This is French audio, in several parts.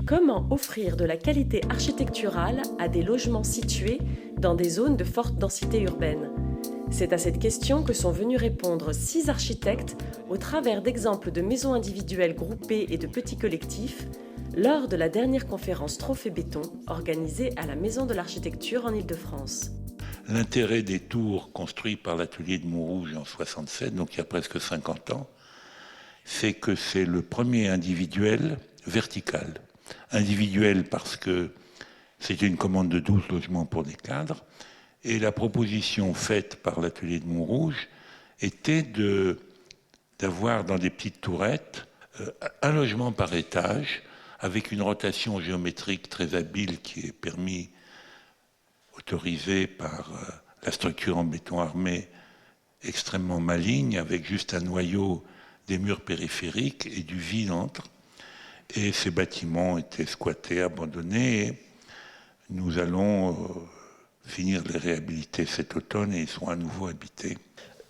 Comment offrir de la qualité architecturale à des logements situés dans des zones de forte densité urbaine? C'est à cette question que sont venus répondre 6 architectes au travers d'exemples de maisons individuelles groupées et de petits collectifs lors de la dernière conférence Trophée Béton organisée à la Maison de l'Architecture en Île-de-France. L'intérêt des tours construits par l'atelier de Montrouge en 67, donc il y a presque 50 ans, c'est que c'est le premier individuel vertical. Individuel parce que c'était une commande de 12 logements pour des cadres, et la proposition faite par l'atelier de Montrouge était d'avoir dans des petites tourettes un logement par étage, avec une rotation géométrique très habile qui est autorisée par la structure en béton armé extrêmement maligne, avec juste un noyau, des murs périphériques et du vide entre. Et ces bâtiments étaient squattés, abandonnés. Et nous allons finir de les réhabiliter cet automne et ils sont à nouveau habités.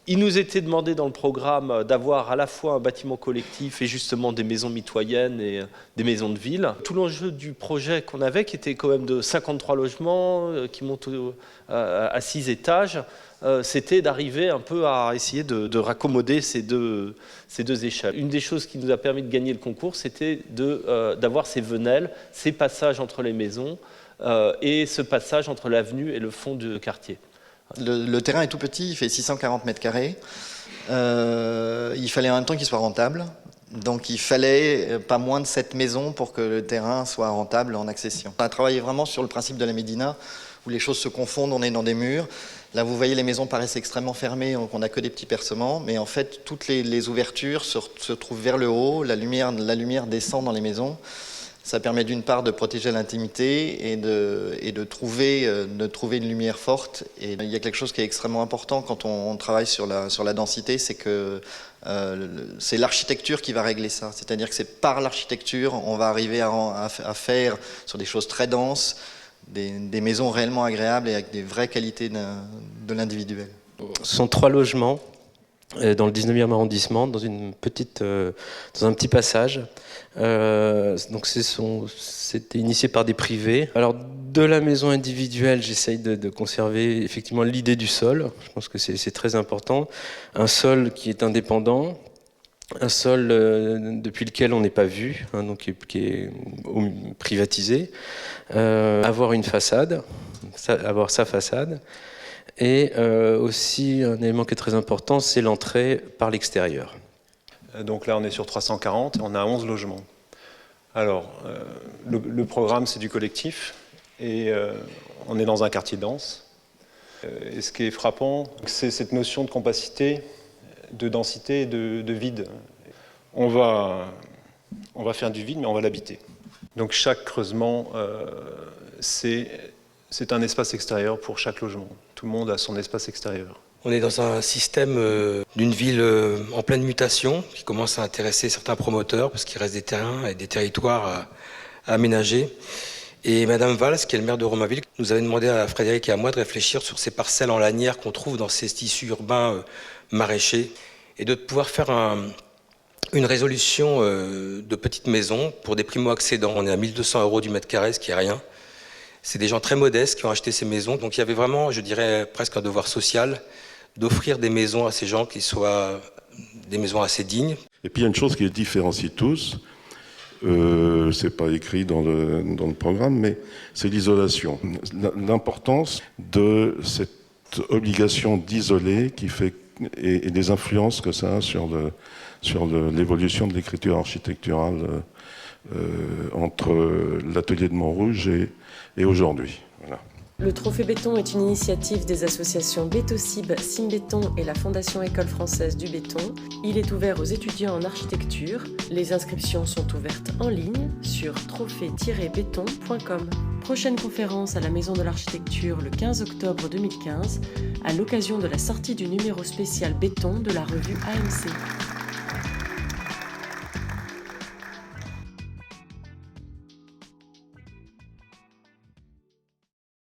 Il nous était demandé dans le programme d'avoir à la fois un bâtiment collectif et justement des maisons mitoyennes et des maisons de ville. Tout l'enjeu du projet qu'on avait, qui était quand même de 53 logements, qui montent à 6 étages, c'était d'arriver un peu à essayer de raccommoder ces deux échelles. Une des choses qui nous a permis de gagner le concours, c'était d'avoir ces venelles, ces passages entre les maisons et ce passage entre l'avenue et le fond du quartier. Le terrain est tout petit, il fait 640 mètres carrés. Il fallait en même temps qu'il soit rentable. Donc il fallait pas moins de 7 maisons pour que le terrain soit rentable en accession. On a travaillé vraiment sur le principe de la Médina, où les choses se confondent, on est dans des murs. Là, vous voyez, les maisons paraissent extrêmement fermées, donc on n'a que des petits percements. Mais en fait, toutes les ouvertures se trouvent vers le haut, la lumière descend dans les maisons. Ça permet d'une part de protéger l'intimité et de trouver une lumière forte. Et il y a quelque chose qui est extrêmement important quand on travaille sur la densité, c'est que c'est l'architecture qui va régler ça. C'est-à-dire que c'est par l'architecture, on va arriver à faire sur des choses très denses, des maisons réellement agréables et avec des vraies qualités de l'individuel. Ce sont 3 logements dans le 19e arrondissement, dans un petit passage. Donc c'était initié par des privés. Alors de la maison individuelle, j'essaye de conserver effectivement l'idée du sol. Je pense que c'est très important. Un sol qui est indépendant, un sol depuis lequel on n'est pas vu, hein, donc qui est privatisé. Avoir une façade, avoir sa façade. Et aussi un élément qui est très important, c'est l'entrée par l'extérieur. Donc là, on est sur 340 et on a 11 logements. Alors, le programme, c'est du collectif et on est dans un quartier dense. Et ce qui est frappant, c'est cette notion de compacité, de densité et de vide. On va faire du vide, mais on va l'habiter. Donc chaque creusement, c'est un espace extérieur pour chaque logement. Tout le monde a son espace extérieur. On est dans un système d'une ville en pleine mutation qui commence à intéresser certains promoteurs parce qu'il reste des terrains et des territoires à aménager. Et Madame Valls, qui est le maire de Romainville, nous avait demandé à Frédéric et à moi de réfléchir sur ces parcelles en lanière qu'on trouve dans ces tissus urbains maraîchers et de pouvoir faire une résolution de petites maisons pour des primo-accédants. On est à 1 200 € du mètre carré, ce qui est rien. C'est des gens très modestes qui ont acheté ces maisons. Donc il y avait vraiment, je dirais, presque un devoir social d'offrir des maisons à ces gens qui soient des maisons assez dignes. Et puis il y a une chose qui les différencie tous, c'est pas écrit dans le programme, mais c'est l'isolation. L'importance de cette obligation d'isoler qui fait, et des influences que ça a sur l'évolution de l'écriture architecturale entre l'atelier de Montrouge et aujourd'hui. Voilà. Le Trophée Béton est une initiative des associations Bétocib, Simbéton et la Fondation École Française du Béton. Il est ouvert aux étudiants en architecture. Les inscriptions sont ouvertes en ligne sur trophée-béton.com. Prochaine conférence à la Maison de l'Architecture le 15 octobre 2015, à l'occasion de la sortie du numéro spécial béton de la revue AMC.